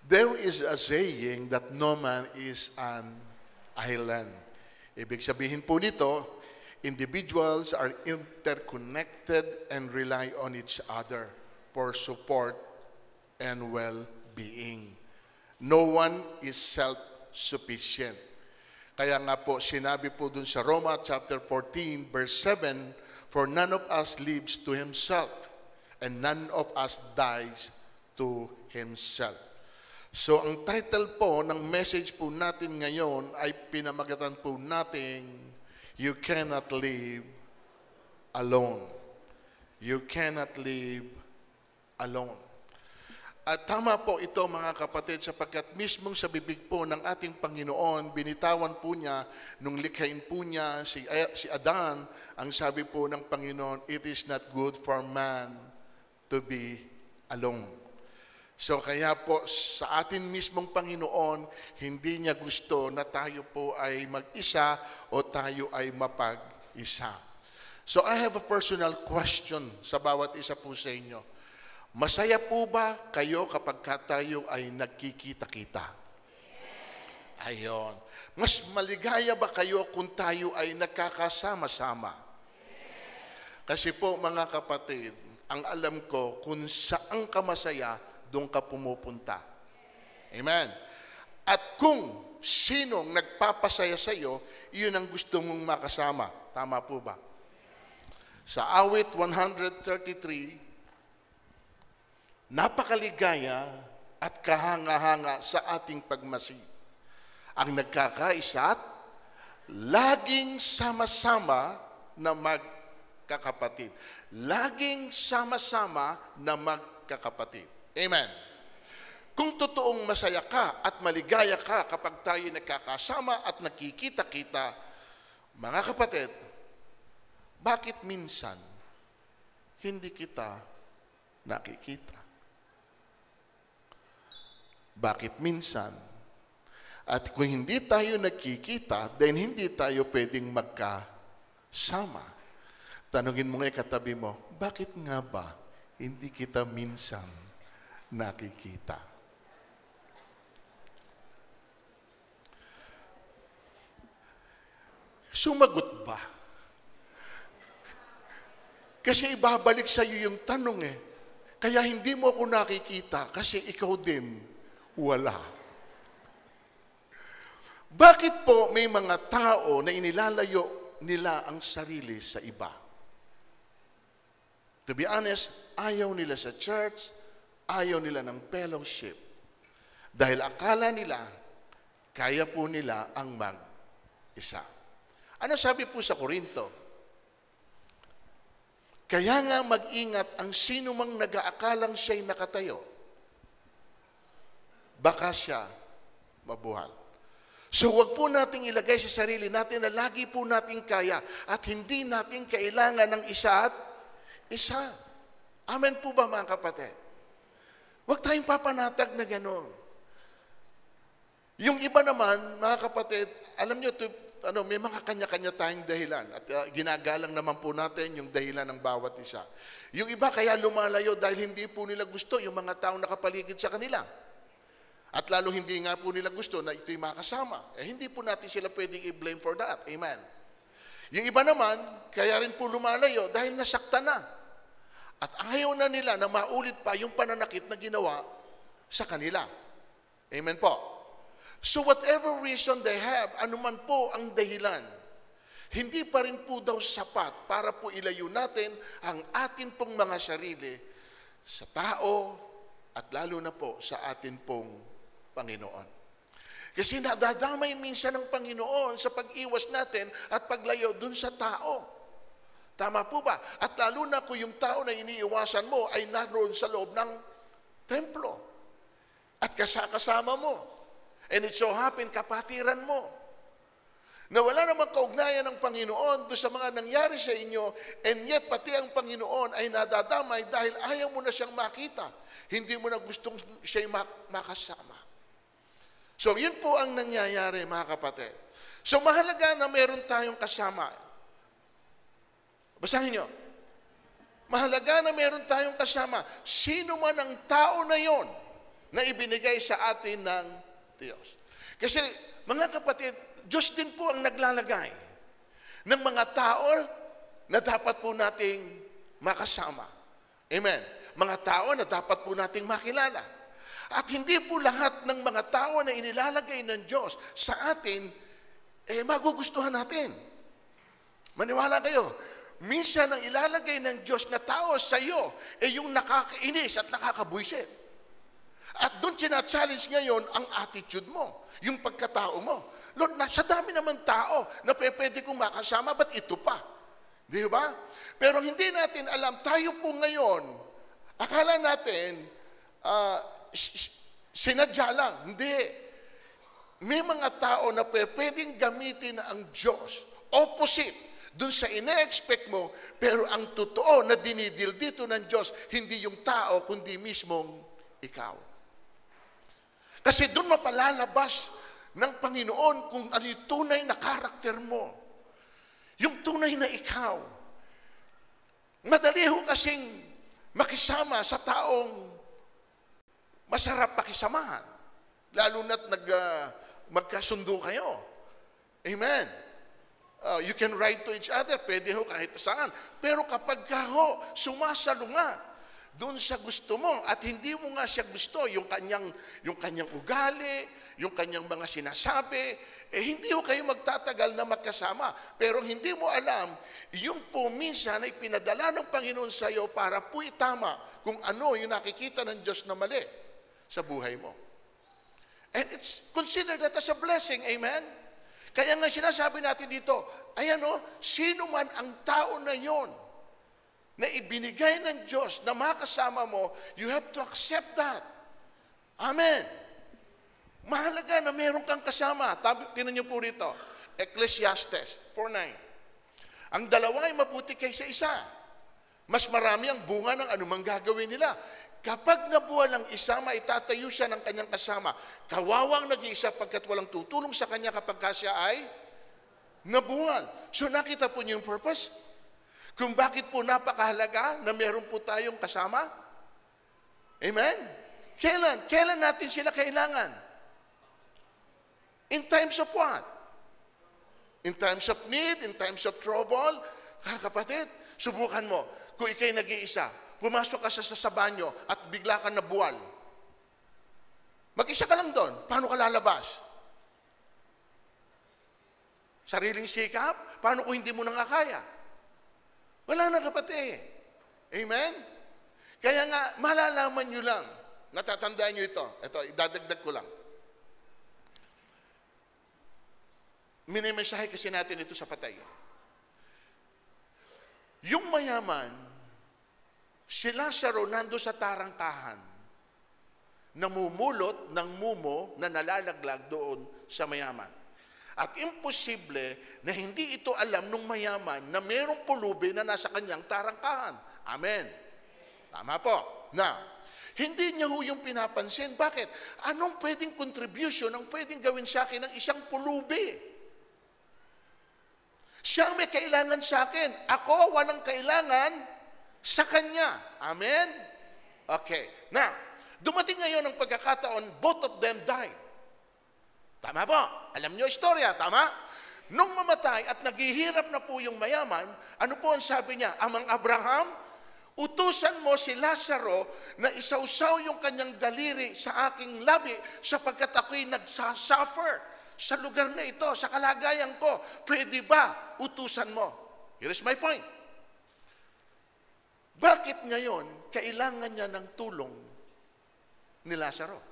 There is a saying that no man is an island. Ibig sabihin po nito, individuals are interconnected and rely on each other for support and well-being. No one is self-sufficient. Kaya nga po, sinabi po dun sa Roma chapter 14, verse 7, "For none of us lives to himself, and none of us dies to himself." So, ang title po ng message po natin ngayon ay pinamagatan po natin, "You cannot live alone." You cannot live alone. At tama po ito mga kapatid, sapagkat mismong sa bibig po ng ating Panginoon, binitawan po niya, nung likhain po niya si Adan, ang sabi po ng Panginoon, "It is not good for man to be alone." So kaya po sa atin mismong Panginoon, hindi niya gusto na tayo po ay mag-isa o tayo ay mapag-isa. So I have a personal question sa bawat isa po sa inyo. Masaya po ba kayo kapag tayo ay nagkikita-kita? Ayon. Mas maligaya ba kayo kung tayo ay nagkakasama-sama? Kasi po mga kapatid, ang alam ko kung saan ka masaya, doon ka pumupunta. Amen. At kung sinong nagpapasaya sa iyo, iyon ang gusto mong makasama. Tama po ba? Sa awit 133, napakaligaya at kahanga-hanga sa ating pagmasi. Ang nagkakaisa at laging sama-sama na magkakapatid. Laging sama-sama na magkakapatid. Amen. Kung totoong masaya ka at maligaya ka kapag tayo nagkakasama at nakikita-kita, mga kapatid, bakit minsan hindi kita nakikita? Bakit minsan? At kung hindi tayo nakikita, then hindi tayo pwedeng magkasama. Tanungin mo nga katabi mo, bakit nga ba hindi kita minsan nakikita? Sumagot ba? Kasi ibabalik sa iyo yung tanong eh. Kaya hindi mo ako nakikita kasi ikaw din wala. Bakit po may mga tao na inilalayo nila ang sarili sa iba? To be honest, ayaw nila sa church, ayaw nila ng fellowship. Dahil akala nila, kaya po nila ang mag-isa. Ano sabi po sa Korinto? Kaya nga mag-ingat ang sino mang nag-aakalang siya'y nakatayo. Baka siya mabuhal. So huwag po nating ilagay sa sarili natin na lagi po nating kaya at hindi natin kailangan ng isa at isa. Amen po ba mga kapatid? Huwag tayong papanatag na gano'n. Yung iba naman, mga kapatid, alam nyo, may mga kanya-kanya tayong dahilan. At ginagalang naman po natin yung dahilan ng bawat isa. Yung iba kaya lumalayo dahil hindi po nila gusto yung mga taong nakapaligid sa kanila. At lalo hindi nga po nila gusto na ito'y makasama. Hindi po natin sila pwedeng i-blame for that. Amen. Yung iba naman, kaya rin po lumalayo dahil nasaktan na. At ayaw na nila na maulit pa yung pananakit na ginawa sa kanila. Amen po. So whatever reason they have, anuman po ang dahilan, hindi pa rin po daw sapat para po ilayo natin ang atin pong mga sarili sa tao at lalo na po sa atin pong Panginoon. Kasi nadadamay minsan ng Panginoon sa pag-iwas natin at paglayo dun sa tao. Tama po ba? At lalo na kung yung tao na iniiwasan mo ay naroon sa loob ng templo. At kasama mo. And it so happen, kapatiran mo. Na wala namang kaugnayan ng Panginoon doon sa mga nangyari sa inyo, and yet pati ang Panginoon ay nadadamay dahil ayaw mo na siyang makita. Hindi mo na gustong siya'y makasama. So, yun po ang nangyayari, mga kapatid. So, mahalaga na meron tayong kasama. Basahin nyo. Mahalaga na meron tayong kasama. Sino man ang tao na yon, na ibinigay sa atin ng Diyos. Kasi, mga kapatid, Diyos din po ang naglalagay ng mga tao na dapat po nating makasama. Amen. Mga tao na dapat po nating makilala. At hindi po lahat ng mga tao na inilalagay ng Diyos sa atin, magugustuhan natin. Maniwala kayo, minsan ang ilalagay ng Diyos na tao sa iyo, yung nakakainis at nakakabwisit. At doon sina-challenge ngayon ang attitude mo, yung pagkatao mo. Lord, sa dami naman tao na pwede kong makasama, ba't ito pa? Di ba? Pero hindi natin alam, tayo po ngayon, akala natin, sinadya lang. Hindi. May mga tao na pwedeng gamitin ang Diyos. Opposite. Dun sa ine-expect mo, pero ang totoo na dinidil dito ng Diyos, hindi yung tao, kundi mismong ikaw. Kasi dun mapalalabas ng Panginoon kung ano yung tunay na karakter mo. Yung tunay na ikaw. Madali ho kasing makisama sa taong masarap pakisamahan. Lalo na't magkasundo kayo. Amen. You can write to each other. Pwede ho kahit saan. Pero kapag ka ho, sumasalunga doon sa gusto mo at hindi mo nga siya gusto, yung kanyang ugali, yung kanyang mga sinasabi, hindi ho kayo magtatagal na magkasama. Pero hindi mo alam, yung po minsan ay pinadala ng Panginoon sa iyo para po itama kung ano yung nakikita ng Diyos na mali sa buhay mo. And it's considered that as a blessing. Amen? Kaya nga sinasabi natin dito, ayan o, sino man ang tao na yon na ibinigay ng Diyos na makasama mo, you have to accept that. Amen. Mahalaga na meron kang kasama. Tinan niyo po rito, Ecclesiastes 4:9. Ang dalawa ay mabuti kaysa isa. Mas marami ang bunga ng anumang gagawin nila. Kapag nabuwal ang isa, maitatayo siya ng kanyang kasama. Kawawang nag-iisa pagkat walang tutulong sa kanya kapag siya ay nabuwal. So nakita po niyo yung purpose? Kung bakit po napakahalaga na meron po tayong kasama? Amen? Kailan? Kailan natin sila kailangan? In times of what? In times of need, in times of trouble. Kapatid, subukan mo. Kung ikay nag-iisa, pumasok ka sa banyo at bigla ka nabuwal. Mag-isa ka lang doon. Paano ka lalabas? Sariling sikap? Paano kung hindi mo nang kaya? Wala na, kapatid. Amen? Kaya nga, malalaman nyo lang. Natatandaan nyo ito. Ito, idadagdag ko lang. Minimensahe kasi natin ito sa patay. Yung mayaman, si Lazaro nando sa tarangkahan, namumulot ng mumo na nalalaglag doon sa mayaman. At imposible na hindi ito alam ng mayaman na mayroong pulubi na nasa kanyang tarangkahan. Amen. Tama po. Now, hindi niya ho yung pinapansin. Bakit? Anong pwedeng contribution ang pwedeng gawin sa akin ng isang pulubi? Siya may kailangan sa akin. Ako walang kailangan sa kanya. Amen? Okay. Now, dumating ngayon ang pagkakataon, both of them died. Tama po. Alam niyo istorya, tama? Nung mamatay at naghihirap na po yung mayaman, ano po ang sabi niya? Amang Abraham, utusan mo si Lazaro na isawsaw yung kanyang daliri sa aking labi sapagkat ako'y nagsasuffer sa lugar na ito, sa kalagayan ko. Pwede ba utusan mo? Here is my point. Bakit ngayon kailangan niya ng tulong ni Lazaro?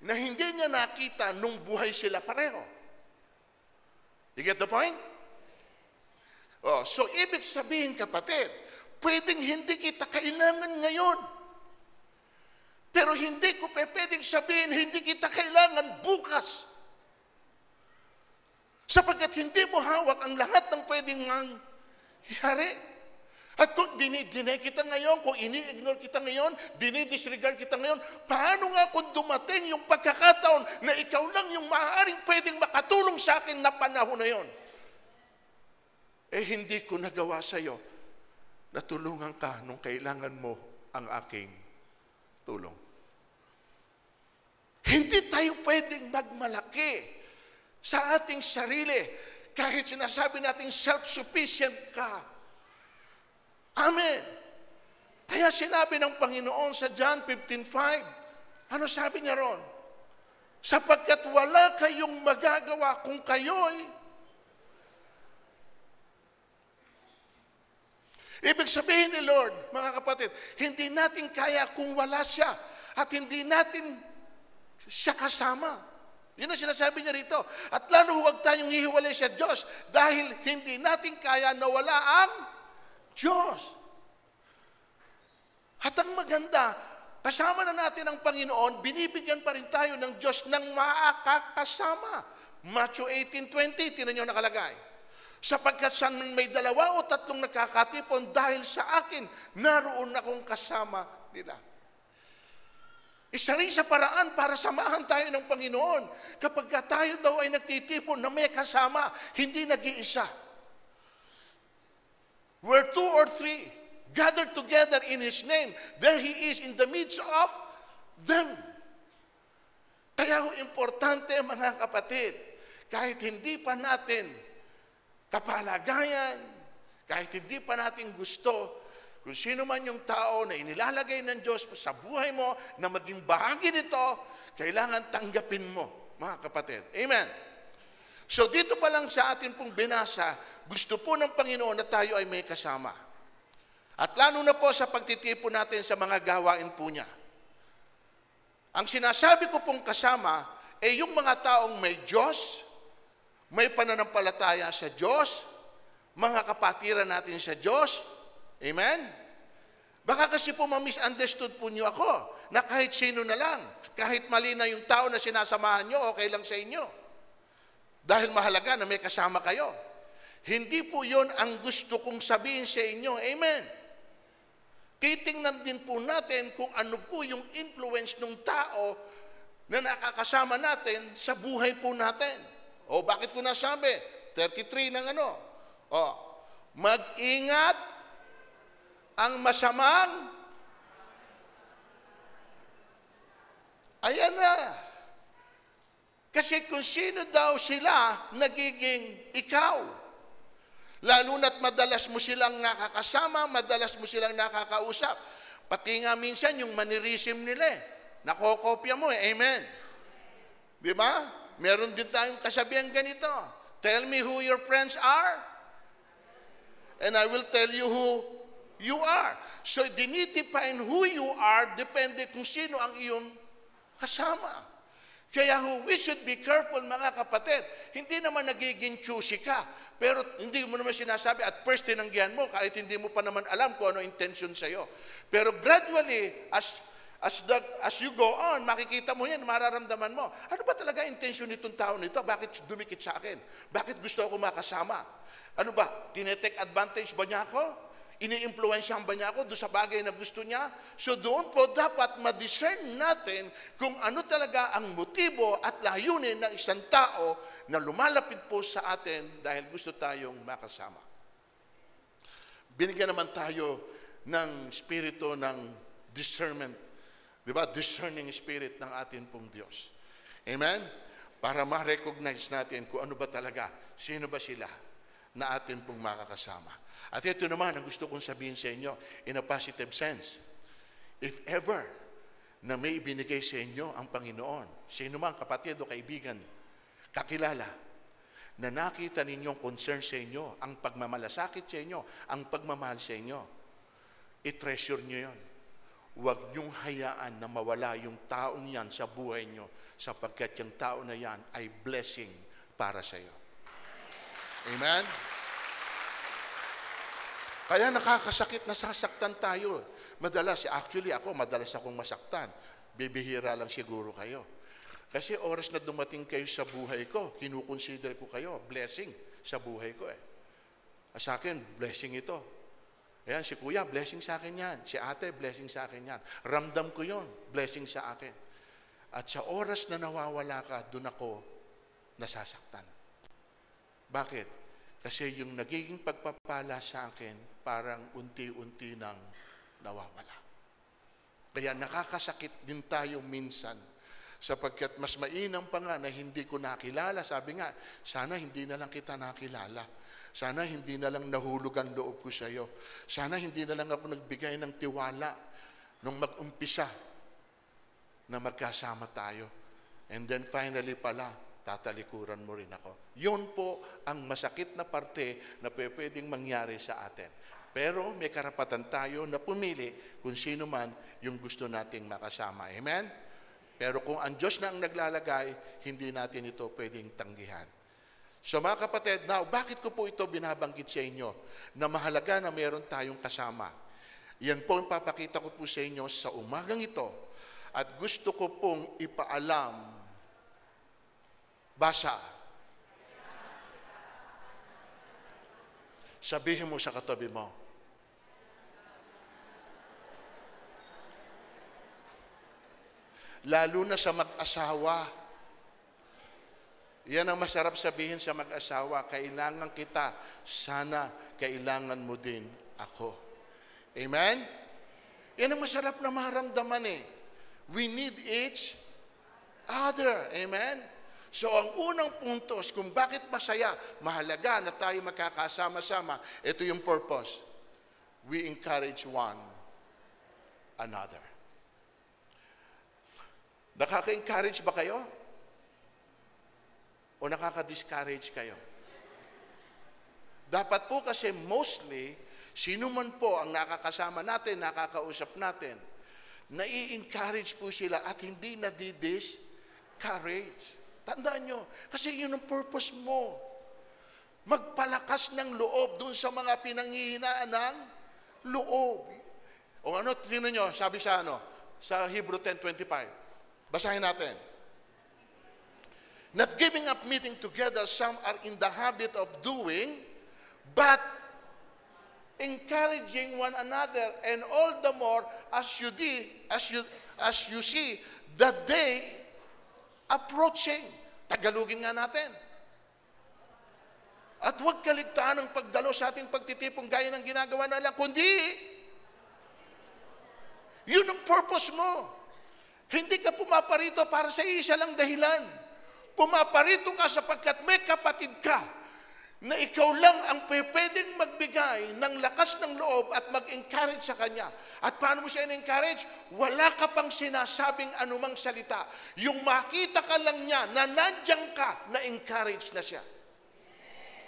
Na hindi niya nakita nung buhay sila pareho. You get the point? Oh, so ibig sabihin, kapatid, pwedeng hindi kita kailangan ngayon. Pero hindi ko pwedeng sabihin, hindi kita kailangan bukas. Sapagkat hindi mo hawak ang lahat ng pwedeng mangyari. At kung dinay kita ngayon, kung ini-ignore kita ngayon, dinidisregard kita ngayon, paano nga kung dumating yung pagkakataon na ikaw lang yung maaaring pwedeng makatulong sa akin na panahon na yon? Hindi ko nagawa sa iyo na tulungan ka nung kailangan mo ang aking tulong. Hindi tayo pwedeng magmalaki sa ating sarili kahit sinasabi natin self-sufficient ka. Amen. Kaya sinabi ng Panginoon sa John 15:5, ano sabi niya ron? Sapagkat wala kayong magagawa kung kayo'y ibig sabihin ni Lord, mga kapatid, hindi natin kaya kung wala siya at hindi natin siya kasama. Yun ang sinasabi niya rito. At lalo huwag tayong hihiwalay sa Diyos dahil hindi natin kaya na wala ang Diyos. At ang maganda, kasama na natin ang Panginoon, binibigyan pa rin tayo ng Diyos ng makakasama. Matthew 18:20, tinan niyo nakalagay. Sapagkat saan may 2 o 3 nakakatipon dahil sa akin, naroon akong kasama nila. Isa rin sa paraan para samahan tayo ng Panginoon. Kapag tayo daw ay nagtitipon na may kasama, hindi nag-iisa. Where 2 or 3 gathered together in His name, there He is in the midst of them. Kaya importante mga kapatid, kahit hindi pa natin kapalagayan, kahit hindi pa natin gusto, kung sino man yung tao na inilalagay ng Diyos sa buhay mo na maging bahagi nito, kailangan tanggapin mo, mga kapatid. Amen. So dito pa lang sa atin pong binasa, gusto po ng Panginoon na tayo ay may kasama. At lalo na po sa pagtitipon natin sa mga gawain po niya. Ang sinasabi ko pong kasama ay yung mga taong may Diyos, may pananampalataya sa Diyos, mga kapatiran natin sa Diyos. Amen? Baka kasi po ma-misunderstood po niyo ako, na kahit sino na lang, kahit mali na yung tao na sinasamahan niyo, okay lang sa inyo. Dahil mahalaga na may kasama kayo. Hindi po yon ang gusto kong sabihin sa inyo. Amen? Titingnan din po natin kung ano po yung influence ng tao na nakakasama natin sa buhay po natin. O bakit ko nasabi? 33 ng ano? O, mag-ingat ang masamang. Ayan na. Kasi kung sino daw sila, nagiging ikaw. Lalo na't madalas mo silang nakakasama, madalas mo silang nakakausap. Pati nga minsan yung mannerism nila nakokopya mo Amen. Di ba? Meron din tayong kasabihan ganito. Tell me who your friends are, and I will tell you who you are. So, dinidefine who you are, depende kung sino ang iyong kasama. Kaya we should be careful, mga kapatid. Hindi naman nagiging choosy ka, pero hindi mo naman sinasabi at first tinanggihan mo, kahit hindi mo pa naman alam kung ano intention sa'yo. Pero gradually, as you go on, makikita mo yan, mararamdaman mo. Ano ba talaga intensyon nitong tao nito? Bakit dumikit sa akin? Bakit gusto ako makasama? Ano ba? Tinetake advantage ba niya ako? Ini-influensyahan ba niya ako doon sa bagay na gusto niya? So doon po dapat ma-discern natin kung ano talaga ang motibo at layunin ng isang tao na lumalapit po sa atin dahil gusto tayong makasama. Binigyan naman tayo ng spirito ng discernment. Diba? Discerning spirit ng atin pong Diyos. Amen? Para ma-recognize natin kung ano ba talaga, sino ba sila na atin pong makakasama. At ito naman ang gusto kong sabihin sa inyo in a positive sense. If ever na may ibinigay sa inyo ang Panginoon, sino man kapatid o kaibigan, kakilala, na nakita ninyong concern sa inyo, ang pagmamalasakit sa inyo, ang pagmamahal sa inyo, i-treasure nyo yun. Huwag niyong hayaan na mawala yung taong yan sa buhay niyo sapagkat yung tao na yan ay blessing para sa iyo. Amen? Kaya nakakasakit, nasasaktan tayo. Madalas akong masaktan. Bibihira lang siguro kayo. Kasi oras na dumating kayo sa buhay ko, kinukonsider ko kayo blessing sa buhay ko Sa akin, blessing ito. Ayan, si kuya, blessing sa akin yan. Si ate, blessing sa akin yan. Ramdam ko yon, blessing sa akin. At sa oras na nawawala ka, doon ako nasasaktan. Bakit? Kasi yung nagiging pagpapala sa akin, parang unti-unti nang nawawala. Kaya nakakasakit din tayo minsan Sapagkat mas mainam pa nga na hindi ko nakilala. Sabi nga, sana hindi na lang kita nakilala. Sana hindi na lang nahulog ang loob ko sa iyo. Sana hindi na lang ako nagbigay ng tiwala nung mag-umpisa na magkasama tayo. And then finally pala, tatalikuran mo rin ako. Yun po ang masakit na parte na pwedeng mangyari sa atin. Pero may karapatan tayo na pumili kung sino man yung gusto nating makasama. Amen? Pero kung ang Diyos na ang naglalagay, hindi natin ito pwedeng tanggihan. So mga kapatid, now, bakit ko po ito binabanggit sa inyo? Na mahalaga na meron tayong kasama. Yan po ang papakita ko po sa inyo sa umagang ito. At gusto ko pong ipaalam, basa. Sabihin mo sa katabi mo. Lalo na sa mag-asawa. Yan ang masarap sabihin sa mag-asawa. Kailangan kita. Sana kailangan mo din ako. Amen? Yan ang masarap na maramdaman eh. We need each other. Amen? So ang unang puntos kung bakit masaya, mahalaga na tayo magkakasama-sama, ito yung purpose. We encourage one another. Nakaka-encourage ba kayo? O nakaka-discourage kayo? Dapat po kasi mostly, sino man po ang nakakasama natin, nakakausap natin, nai-encourage po sila at hindi nadi-discourage. Tandaan nyo, kasi yun ang purpose mo. Magpalakas ng loob dun sa mga pinanghihinaan ng loob. O ano, tingnan nyo, sabi sa Hebrew 10:25. Basahin natin. Not giving up meeting together, some are in the habit of doing, but encouraging one another, and all the more as you see the day approaching. Tagalogin nga natin. At huwag kaligtaan ang pagdalo sa ating pagtitipong gaya ng ginagawa na lang, kundi yun ang purpose mo. Hindi ka pumaparito para sa isa lang dahilan. Pumaparito ka sapagkat may kapatid ka na ikaw lang ang pwedeng magbigay ng lakas ng loob at mag-encourage sa kanya. At paano mo siya in-encourage? Wala ka pang sinasabing anumang salita. Yung makita ka lang niya na nandiyan ka, na-encourage na siya.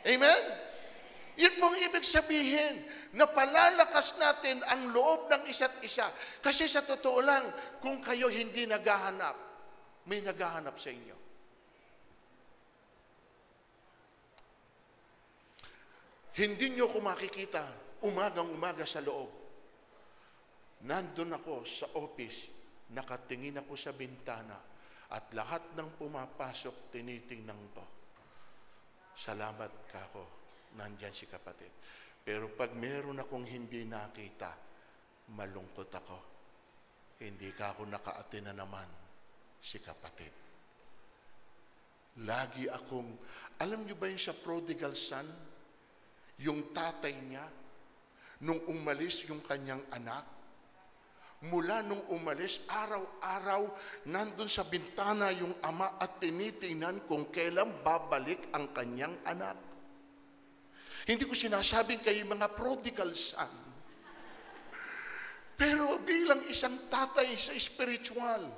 Amen? Yun pong ibig sabihin na palalakas natin ang loob ng isa't isa. Kasi sa totoo lang, kung kayo hindi naghahanap, may naghahanap sa inyo. Hindi nyo ko makikita umagang-umaga sa loob. Nandun ako sa office, nakatingin ako sa bintana, at lahat ng pumapasok, tinitingnan to. Salamat ka ako, nandyan si kapatid. Pero pag meron akong hindi nakita, malungkot ako. Hindi ka ako naka-attend na naman si kapatid. Lagi akong, alam nyo ba yung sa prodigal son? Yung tatay niya, nung umalis yung kanyang anak, mula nung umalis, araw-araw, nandun sa bintana yung ama at tinitingnan kung kailan babalik ang kanyang anak. Hindi ko sinasabing kayo mga prodigal son. Pero bilang isang tatay sa spiritual,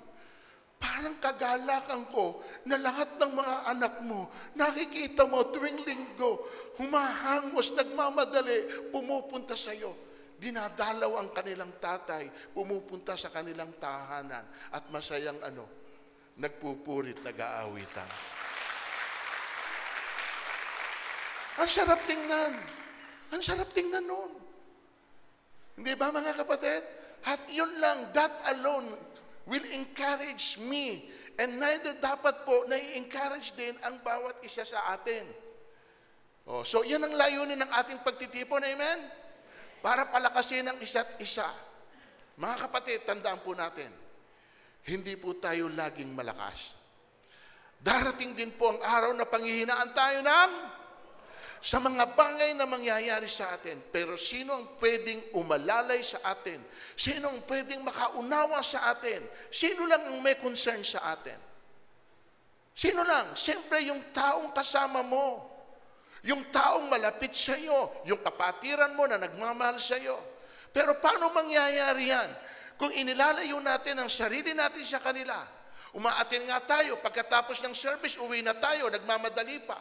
parang kagalakan ko na lahat ng mga anak mo, nakikita mo tuwing linggo, humahangos, nagmamadali, pumupunta sa iyo. Dinadalaw ang kanilang tatay, pumupunta sa kanilang tahanan, at masayang nagpupurit, nag-aawitan. Ang sarap tingnan. Ang sarap tingnan noon. Hindi ba mga kapatid? At yun lang, that alone will encourage me. And neither dapat po na-encourage din ang bawat isa sa atin. So yan ang layunin ng ating pagtitipon, amen? Para palakasin ang isa't isa. Mga kapatid, tandaan po natin, hindi po tayo laging malakas. Darating din po ang araw na panghihinaan tayo sa mga bagay na mangyayari sa atin. Pero sino ang pwedeng umalalay sa atin? Sino ang pwedeng makaunawa sa atin? Sino lang ang may concern sa atin? Sino lang? Siyempre yung taong kasama mo. Yung taong malapit sa iyo. Yung kapatiran mo na nagmamahal sa iyo. Pero paano mangyayari yan? Kung inilalayo natin ang sarili natin sa kanila, umaatin nga tayo, pagkatapos ng service, uwi na tayo, nagmamadali pa.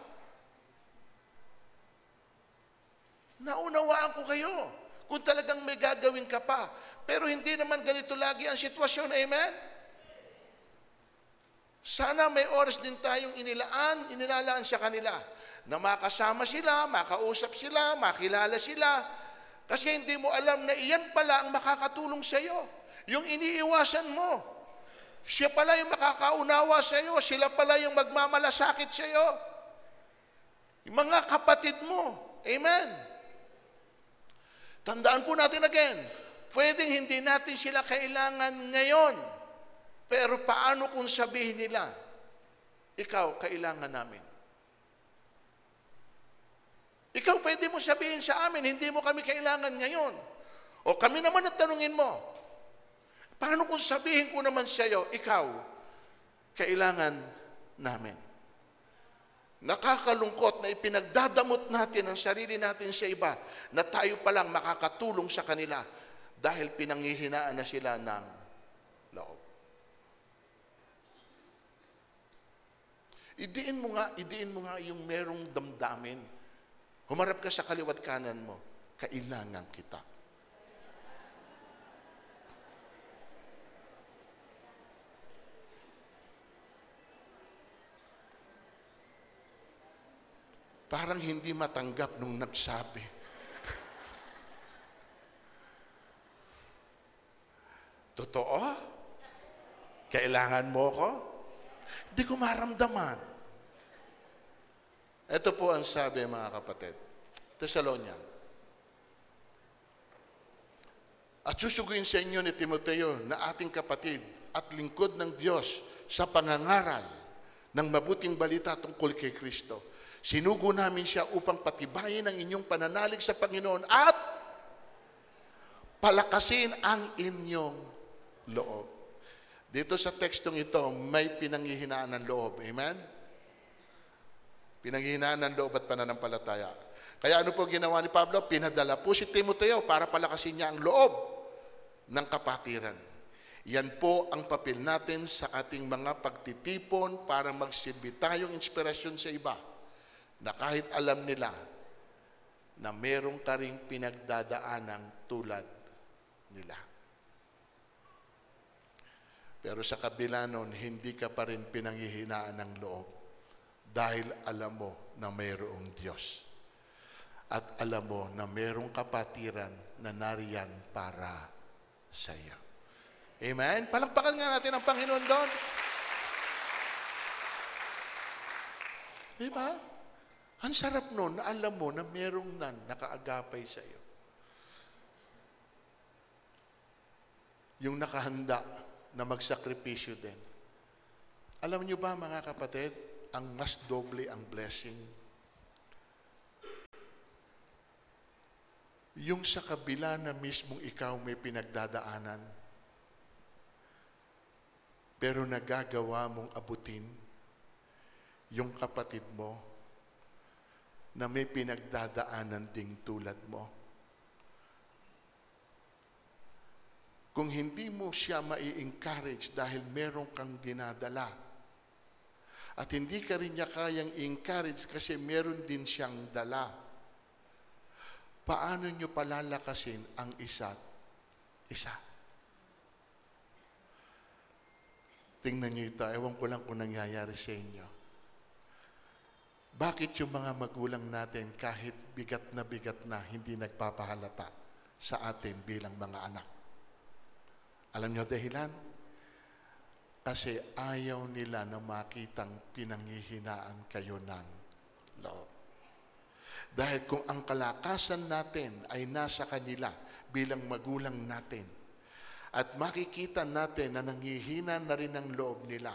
Naunawaan ko kayo kung talagang may gagawin ka pa. Pero hindi naman ganito lagi ang sitwasyon. Amen? Sana may oras din tayong inilalaan sa kanila na makasama sila, makausap sila, makilala sila. Kasi hindi mo alam na iyan pala ang makakatulong sa iyo. Yung iniiwasan mo. Siya pala yung makakaunawa sa iyo. Sila pala yung magmamalasakit sa iyo. Yung mga kapatid mo. Amen? Tandaan po natin again, pwedeng hindi natin sila kailangan ngayon. Pero paano kung sabihin nila, ikaw, kailangan namin. Ikaw, pwede mo sabihin sa amin, hindi mo kami kailangan ngayon. O kami naman at tanungin mo, paano kung sabihin ko naman sa iyo, ikaw, kailangan namin. Nakakalungkot na ipinagdadamot natin ang sarili natin sa iba na tayo palang makakatulong sa kanila dahil pinanghihinaan na sila ng loob. Idiin mo nga yung merong damdamin. Humarap ka sa kaliwat kanan mo, kailangan kita. Parang hindi matanggap nung nagsabi. Totoo? Kailangan mo ko? Hindi ko maramdaman. Ito po ang sabi, mga kapatid. Thessalonian. At susuguin sa inyo ni Timoteo na ating kapatid at lingkod ng Diyos sa pangangaral ng mabuting balita tungkol kay Kristo. Sinugo namin siya upang patibayin ang inyong pananalig sa Panginoon at palakasin ang inyong loob. Dito sa tekstong ito, may pinanghihinaan ng loob. Amen? Pinanghihinaan ng loob at pananampalataya. Kaya ano po ginawa ni Pablo? Pinadala po si Timoteo para palakasin niya ang loob ng kapatiran. Yan po ang papel natin sa ating mga pagtitipon para magsilbi tayong inspirasyon sa iba. Na kahit alam nila na merong ka ring pinagdadaanang tulad nila. Pero sa kabila nun, hindi ka pa rin pinanghihinaan ng loob dahil alam mo na mayroong Diyos. At alam mo na mayroong kapatiran na nariyan para sa iyo. Amen? Palakpakan nga natin ang Panginoon doon. Diba? Ang sarap nun na alam mo na merong nakaagapay sa iyo. Yung nakahanda na magsakripisyo din. Alam niyo ba, mga kapatid, ang mas doble ang blessing? Yung sa kabila na mismong ikaw may pinagdadaanan, pero nagagawa mong abutin yung kapatid mo na may pinagdadaanan ding tulad mo. Kung hindi mo siya mai-encourage dahil meron kang dinadala, at hindi ka rin niya kayang encourage kasi meron din siyang dala, paano niyo palalakasin ang isa't isa? Tingnan niyo ito, ewan ko lang kung nangyayari sa inyo. Bakit yung mga magulang natin kahit bigat na hindi nagpapahalata sa atin bilang mga anak? Alam niyo dahilan? Kasi ayaw nila na makitang pinanghihinaan kayo ng loob. Dahil kung ang kalakasan natin ay nasa kanila bilang magulang natin, at makikita natin na nanghihina na rin ang loob nila,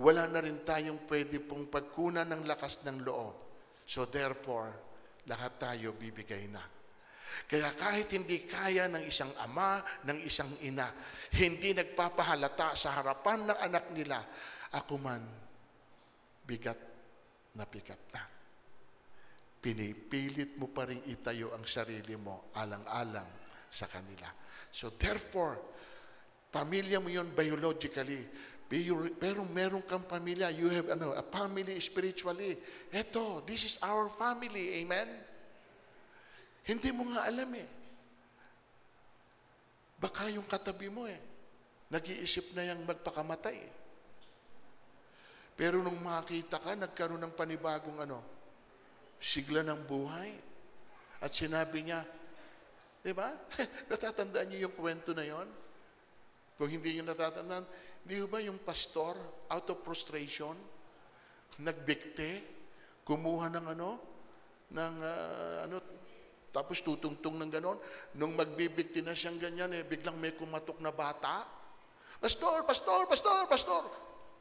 wala na rin tayong pwede pong pagkunan ng lakas ng loob. So therefore, lahat tayo bibigay na. Kaya kahit hindi kaya ng isang ama, ng isang ina, hindi nagpapahalata sa harapan ng anak nila, ako man, bigat na bigat na. Pinipilit mo pa rin itayo ang sarili mo alang-alang sa kanila. So therefore, pamilya mo yun biologically, pero meron kang pamilya, you have a family spiritually. Eto, this is our family, amen? Hindi mo nga alam eh. Baka yung katabi mo nag-iisip na yung magpakamatay eh. Pero nung makita ka, nagkaroon ng panibagong sigla ng buhay. At sinabi niya, di ba? Natatandaan niyo yung kwento na yon? Kung hindi niyo natatandaan, di ba yung pastor, out of frustration, nagbikte, kumuha ng tapos tutungtong ng ganon. Nung magbibikti na siyang ganyan, biglang may kumatok na bata. Pastor, pastor, pastor, pastor.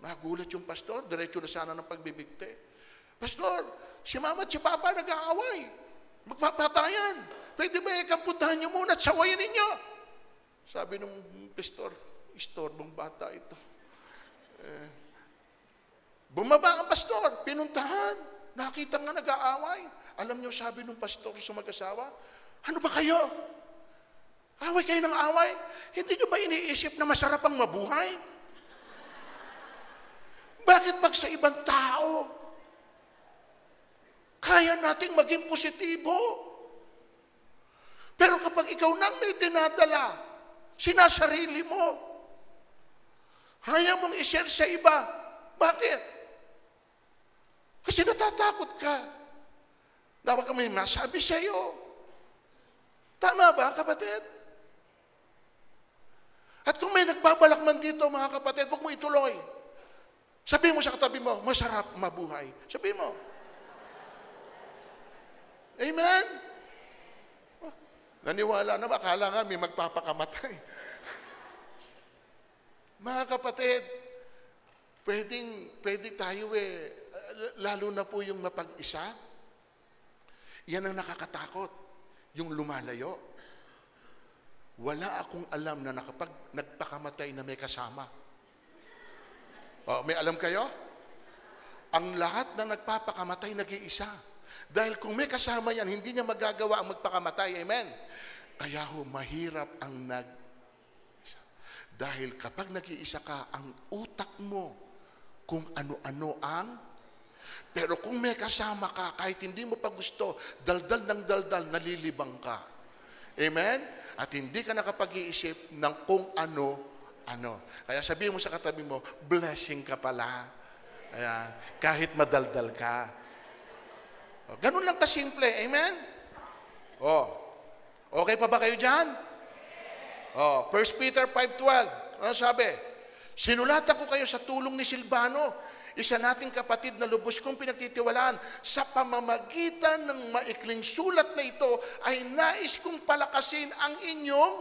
Nagulat yung pastor, diretso na sana ng pagbibikti. Pastor, si mama at si papa nag-aaway. Magpapatayan. Pwede ba ikampuntahan niyo muna at sawayin ninyo? Sabi nung pastor, istorbong bata ito. Bumaba ang pastor, pinuntahan. Nakita nga nag-aaway. Alam niyo, sabi nung pastor sa mag-asawa, ano ba kayo? Away kayo ng away? Hindi niyo ba iniisip na masarap ang mabuhay? Bakit pag sa ibang tao, kaya nating maging positibo? Pero kapag ikaw nang may dinadala, sinasarili mo, ayaw mong i-share sa iba. Bakit? Kasi natatakot ka. Dapat kami masabi sa iyo. Tama ba, kapatid? At kung may nagbabalak man dito, mga kapatid, huwag mo ituloy. Sabihin mo sa katabi mo, masarap mabuhay. Sabihin mo. Amen? Naniwala na, akala nga may magpapakamatay. Mga kapatid, pwede tayo lalo na po yung mapag-isa. Yan ang nakakatakot, yung lumalayo. Wala akong alam na kapag nagpakamatay na may kasama. May alam kayo? Ang lahat na nagpapakamatay nag-iisa. Dahil kung may kasama yan, hindi niya magagawa ang magpakamatay. Amen? Kaya mahirap ang nag-isa. Dahil kapag nag-iisa ka, ang utak mo, kung ano-ano ang, pero kung may kasama ka, kahit hindi mo pa gusto, daldal ng daldal, nalilibang ka. Amen? At hindi ka nakapag-iisip ng kung ano. Kaya sabihin mo sa katabi mo, blessing ka pala. Ayan, kahit madaldal ka. Ganun lang kasimple. Amen? Okay pa ba kayo dyan? 1 Peter 5:12. Ano sabi? Sinulatan ko kayo sa tulong ni Silvano, isa nating kapatid na lubos kong pinagtitiwalaan. Sa pamamagitan ng maikling sulat na ito, ay nais kong palakasin ang inyong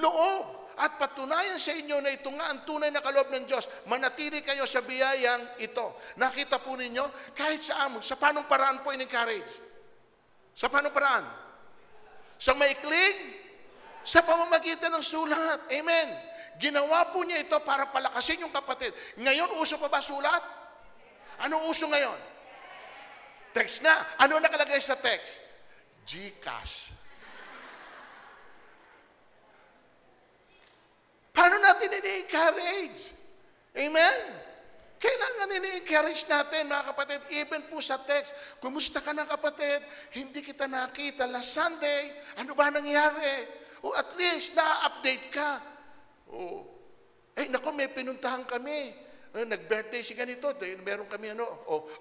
loob. At patunayan sa inyo na ito nga ang tunay na kaloob ng Diyos. Manatili kayo sa biyayang ito. Nakita po ninyo, kahit sa paanong paraan po in-encourage? Sa paanong paraan? Sa maikling? Sa pamamagitan ng sulat. Amen. Ginawa po niya ito para palakasin yung kapatid. Ngayon, uso pa ba sulat? Anong uso ngayon? Text na. Ano nakalagay sa text? GCash. Paano natin ini-encourage? Amen? Kailangan ini-encourage natin, mga kapatid, even po sa text. Kumusta ka na, kapatid? Hindi kita nakita last Sunday. Ano ba nangyari? O at least, na-update ka. Naku, may pinuntahan kami. Nag-birthday si ganito. Meron kami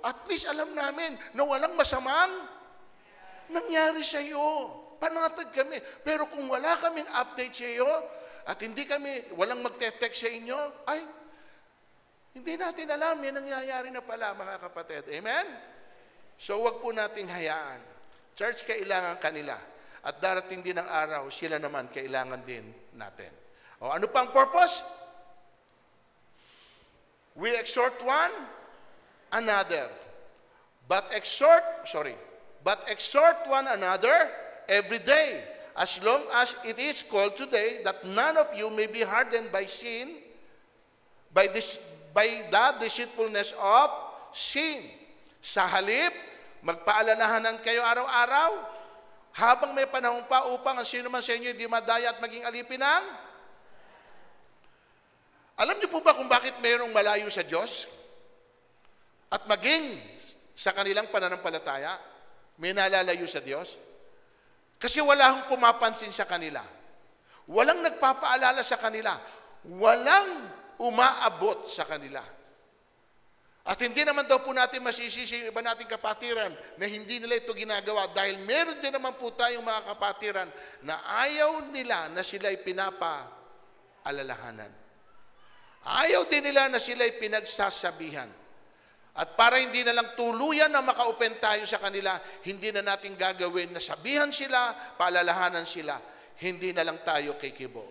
at least alam namin na walang masamang nangyari sa iyo. Panatag kami. Pero kung wala kaming update sa iyo, at walang magte-text sa inyo, hindi natin alam, yan nangyayari na pala, mga kapatid. Amen? So, wag po nating hayaan. Church, kailangan kanila. At darating din ang araw, sila naman kailangan din natin. Ano pang purpose? We exhort one another. But exhort one another every day, as long as it is called today, that none of you may be hardened by sin, by the deceitfulness of sin. Sa halip, magpaalalahanan kayo araw-araw, habang may panahon pa upang ang sino man sa inyo hindi madaya at maging alipin ng. Alam niyo po ba kung bakit mayroong malayo sa Diyos? At maging sa kanilang pananampalataya, may nalalayo sa Diyos? Kasi wala hong pumapansin sa kanila. Walang nagpapaalala sa kanila. Walang umaabot sa kanila. At hindi naman daw po natin masisisi yung iba nating kapatiran na hindi nila ito ginagawa dahil meron din naman po tayong mga kapatiran na ayaw nila na sila'y pinapaalalahanan. Ayaw din nila na sila'y pinagsasabihan. At para hindi na lang tuluyan na makaupen tayo sa kanila, hindi na natin gagawin na sabihan sila, paalalahanan sila. Hindi na lang tayo kikibo.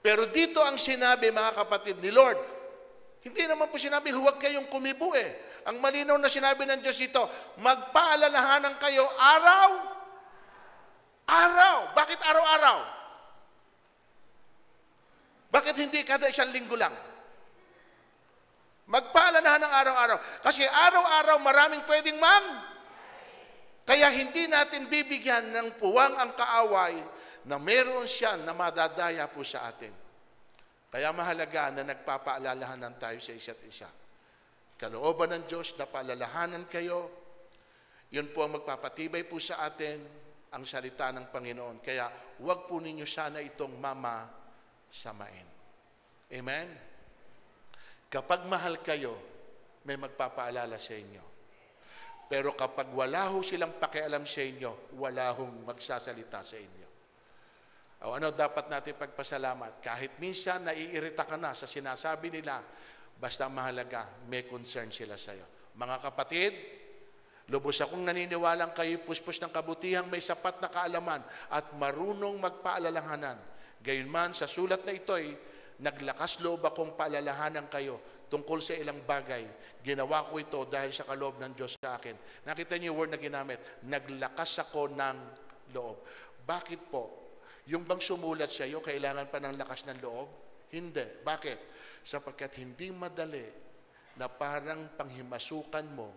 Pero dito ang sinabi, mga kapatid, ni Lord, hindi naman po sinabi, huwag kayong kumibo eh. Ang malinaw na sinabi ng Diyos ito, magpaalalahanan kayo araw. Bakit araw-araw? Bakit hindi kada isang linggo lang? Magpaalalahanan ng araw-araw. Kasi araw-araw maraming pwedeng Kaya hindi natin bibigyan ng puwang ang kaaway na meron siya na madadaya po sa atin. Kaya mahalaga na nagpapaalalahanan tayo sa isa't isa. Kalooban ng Diyos na paalalahanan kayo, yun po ang magpapatibay po sa atin ang salita ng Panginoon. Kaya huwag po ninyo sana itong samain. Amen? Kapag mahal kayo, may magpapaalala sa inyo. Pero kapag wala ho silang pakialam sa inyo, wala hong magsasalita sa inyo. O ano dapat natin pagpasalamat? Kahit minsan naiirita ka na sa sinasabi nila, basta mahalaga, may concern sila sa iyo. Mga kapatid, lubos akong naniniwalang kayo puspos ng kabutihang may sapat na kaalaman at marunong magpaalalahanan. Gayunman, sa sulat na ito'y naglakas loob akong paalalahanan kayo tungkol sa ilang bagay. Ginawa ko ito dahil sa kaloob ng Diyos sa akin. Nakita niyo yung word na ginamit, naglakas ako ng loob. Bakit po? Yung bang sumulat sa iyo, kailangan pa ng lakas ng loob? Hindi. Bakit? Sapagkat hindi madali na parang panghimasukan mo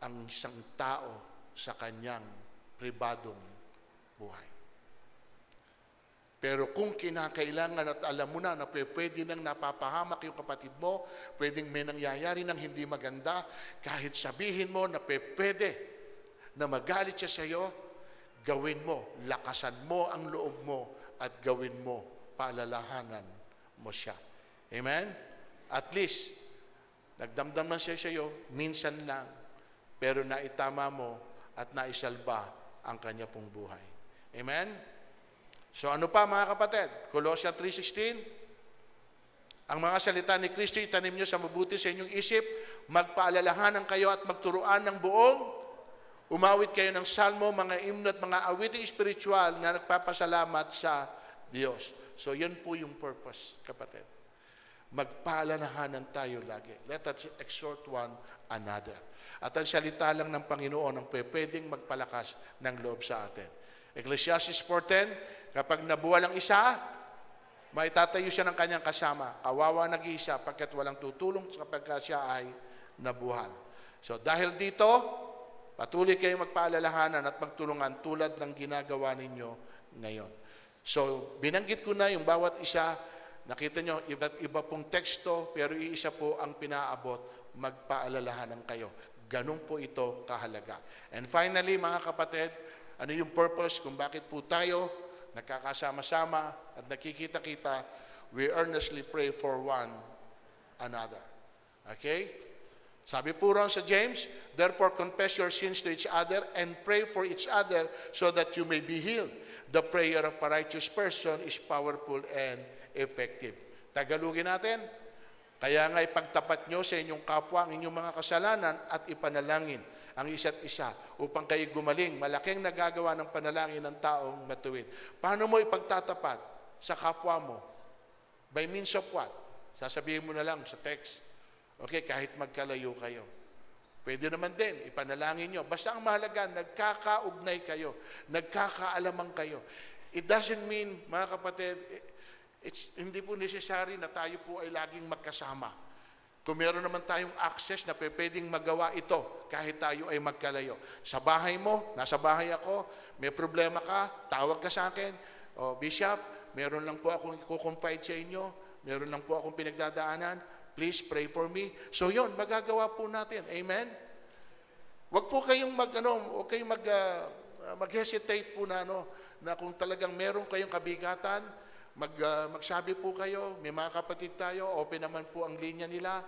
ang isang tao sa kanyang pribadong buhay. Pero kung kinakailangan at alam mo na pwede nang napapahamak yung kapatid mo, pwedeng may nangyayari ng hindi maganda, kahit sabihin mo na pwede na magalit siya sa iyo, gawin mo, lakasan mo ang loob mo at gawin mo, paalalahanan mo siya. Amen? At least, nagdamdam man siya sa iyo, minsan lang, pero naitama mo at naisalba ang kanya pong buhay. Amen? So ano pa mga kapatid? Colossians 3:16, ang mga salita ni Kristo itanim nyo sa mabuti sa inyong isip, magpaalalahanan kayo at magturuan ng buong. Umawit kayo ng salmo, mga himno at mga awiting spiritual na nagpapasalamat sa Diyos. So, yun po yung purpose, kapatid. Magpaalalahanan tayo lagi. Let us exhort one another. At ang salita lang ng Panginoon ang pwedeng magpalakas ng loob sa atin. Ecclesiastes 4:10, kapag nabuwal ang isa, maitatayo siya ng kanyang kasama. Kawawa nag-iisa pagkat walang tutulong kapag siya ay nabuhal. So, dahil dito, patuloy kayong magpaalalahanan at magtulungan tulad ng ginagawa ninyo ngayon. So, binanggit ko na yung bawat isa. Nakita nyo, iba't iba pong teksto, pero iisa po ang pinaabot, magpaalalahanan kayo. Ganun po ito kahalaga. And finally, mga kapatid, ano yung purpose kung bakit po tayo nagkakasama-sama at nakikita-kita? We earnestly pray for one another. Okay? Sabi po ron sa James, therefore confess your sins to each other and pray for each other so that you may be healed. The prayer of a righteous person is powerful and effective. Tagalogin natin, kaya nga ipagtapat nyo sa inyong kapwa ang inyong mga kasalanan at ipanalangin ang isa't isa upang kayo gumaling. Malaking nagagawa ng panalangin ng taong matuwid. Paano mo ipagtatapat sa kapwa mo? By means of what? Sasabihin mo na lang sa text. Okay, kahit magkalayo kayo. Pwede naman din, ipanalangin nyo. Basta ang mahalaga, nagkakaugnay kayo. Nagkakaalaman kayo. It doesn't mean, mga kapatid, hindi po necessary na tayo po ay laging magkasama. Kung meron naman tayong access na pwedeng magawa ito kahit tayo ay magkalayo. Sa bahay mo, nasa bahay ako, may problema ka, tawag ka sa akin. O, Bishop, meron lang po akong i-confide sa inyo, meron lang po akong pinagdadaanan, please pray for me. So yun, magagawa po natin. Amen? Huwag po kayong mag-hesitate po na, na kung talagang meron kayong kabigatan, magsabi po kayo, may mga kapatid tayo, open naman po ang linya nila,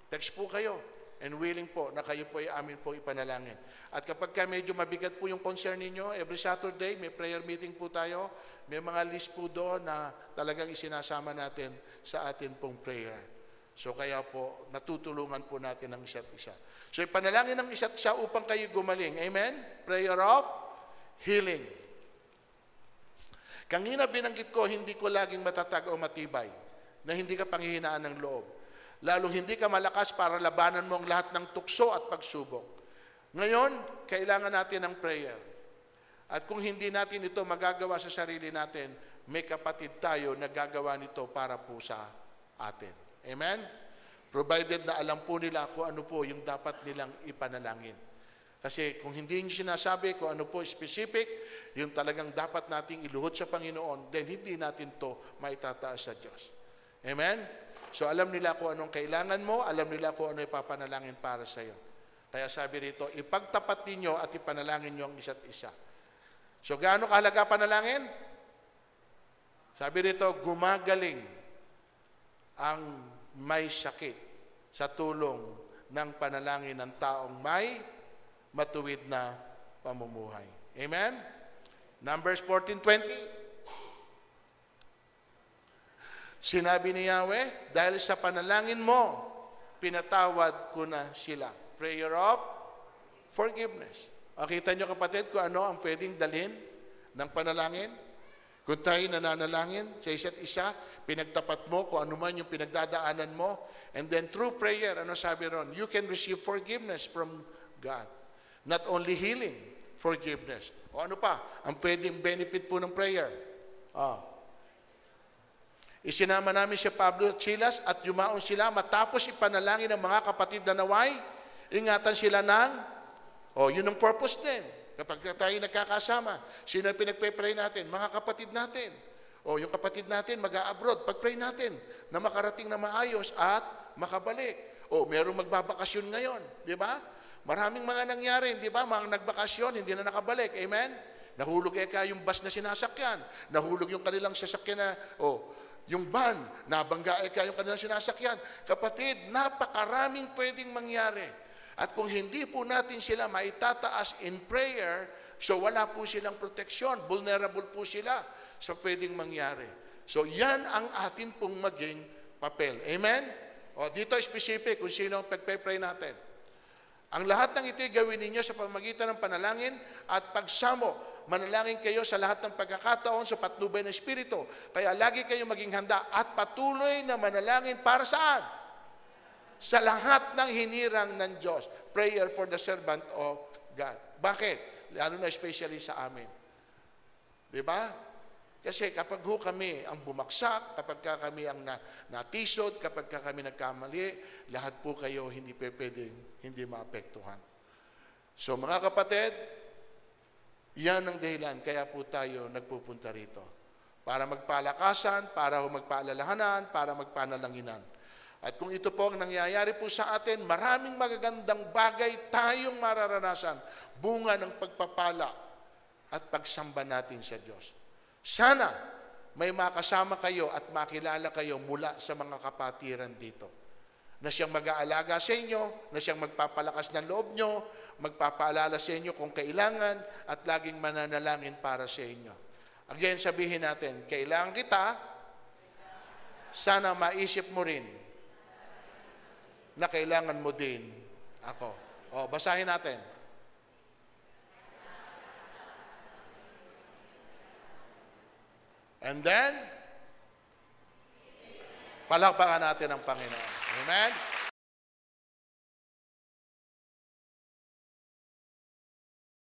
text po kayo, and willing po na kayo po ay amin po ipanalangin. At kapag medyo mabigat po yung concern ninyo, every Saturday may prayer meeting po tayo, may mga list po doon na talagang isinasama natin sa atin pong prayer. So kaya po, natutulungan po natin ang isa't isa. So ipanalangin ng isa't isa upang kayo gumaling. Amen? Prayer of healing. Kanina binanggit ko, hindi ko laging matatag o matibay, na hindi ka panghihinaan ng loob. Lalong hindi ka malakas para labanan mo ang lahat ng tukso at pagsubok. Ngayon, kailangan natin ng prayer. At kung hindi natin ito magagawa sa sarili natin, may kapatid tayo na gagawa nito para po sa atin. Amen? Provided na alam po nila kung ano po yung dapat nilang ipanalangin. Kasi kung hindi nyo sinasabi kung ano po specific, yung talagang dapat nating iluhod sa Panginoon, then hindi natin to maitataas sa Diyos. Amen? So alam nila kung anong kailangan mo, alam nila kung ano ipapanalangin para sa iyo. Kaya sabi rito, ipagtapat ninyo at ipanalangin nyo ang isa't isa. So gaano kahalaga panalangin? Sabi rito, gumagaling ang may sakit sa tulong ng panalangin ng taong may matuwid na pamumuhay. Amen? Numbers 14:20. Sinabi ni Yahweh, dahil sa panalangin mo, pinatawad ko na sila. Prayer of forgiveness. Kita nyo kapatid kung ano ang pwedeng dalhin ng panalangin? Kung tayo nananalangin sa isa't isa, pinagtapat mo kung ano man yung pinagdadaanan mo, and then through prayer, ano sabi ron? You can receive forgiveness from God. Not only healing, forgiveness. O ano pa? Ang pwedeng benefit po ng prayer. Isinama namin si Pablo at Silas at yumaon sila matapos ipanalangin ng mga kapatid na naway, ingatan sila ng, yun ang purpose din. Kapag tayo nagkakasama, sino ang pinagpe-pray natin? Mga kapatid natin. Yung kapatid natin mag-a-abroad, pag-pray natin na makarating na maayos at makabalik. Merong magbabakasyon ngayon, di ba? Maraming mga nangyari, di ba? Mga nagbakasyon, hindi na nakabalik. Amen? Nahulog yung bus na sinasakyan. Nahulog yung kanilang sasakyan na, yung van, nabangga yung kanilang sinasakyan. Kapatid, napakaraming pwedeng mangyari. At kung hindi po natin sila maitataas in prayer, so wala po silang proteksyon. Vulnerable po sila sa pwedeng mangyari. So yan ang atin pong maging papel. Amen? Dito specific kung sino ang pagpe-pray natin. Ang lahat ng ito'y gawin ninyo sa pamamagitan ng panalangin at pagsamo. Manalangin kayo sa lahat ng pagkakataon sa patnubay ng Espiritu. Kaya lagi kayo maging handa at patuloy na manalangin para saan? Sa lahat ng hinirang ng Diyos. Prayer for the servant of God. Bakit? Lalo na especially sa amin. Diba? Kasi kapag kami ang bumagsak, kapag kami ang natisod, kapag kami nagkamali, lahat po kayo hindi pwedeng hindi maapektuhan. So mga kapatid, yan ang dahilan, kaya po tayo nagpupunta rito. Para magpalakasan, para magpaalalahanan, para magpanalanginan. At kung ito po ang nangyayari po sa atin, maraming magagandang bagay tayong mararanasan. Bunga ng pagpapala at pagsamba natin sa Diyos. Sana may makasama kayo at makilala kayo mula sa mga kapatiran dito. Na siyang mag-aalaga sa inyo, na siyang magpapalakas ng loob nyo, magpapaalala sa inyo kung kailangan at laging mananalangin para sa inyo. Again, sabihin natin, kailangan kita, sana maisip mo rin na kailangan mo din ako. Basahin natin. And then, palakpakan natin ang Panginoon. Amen?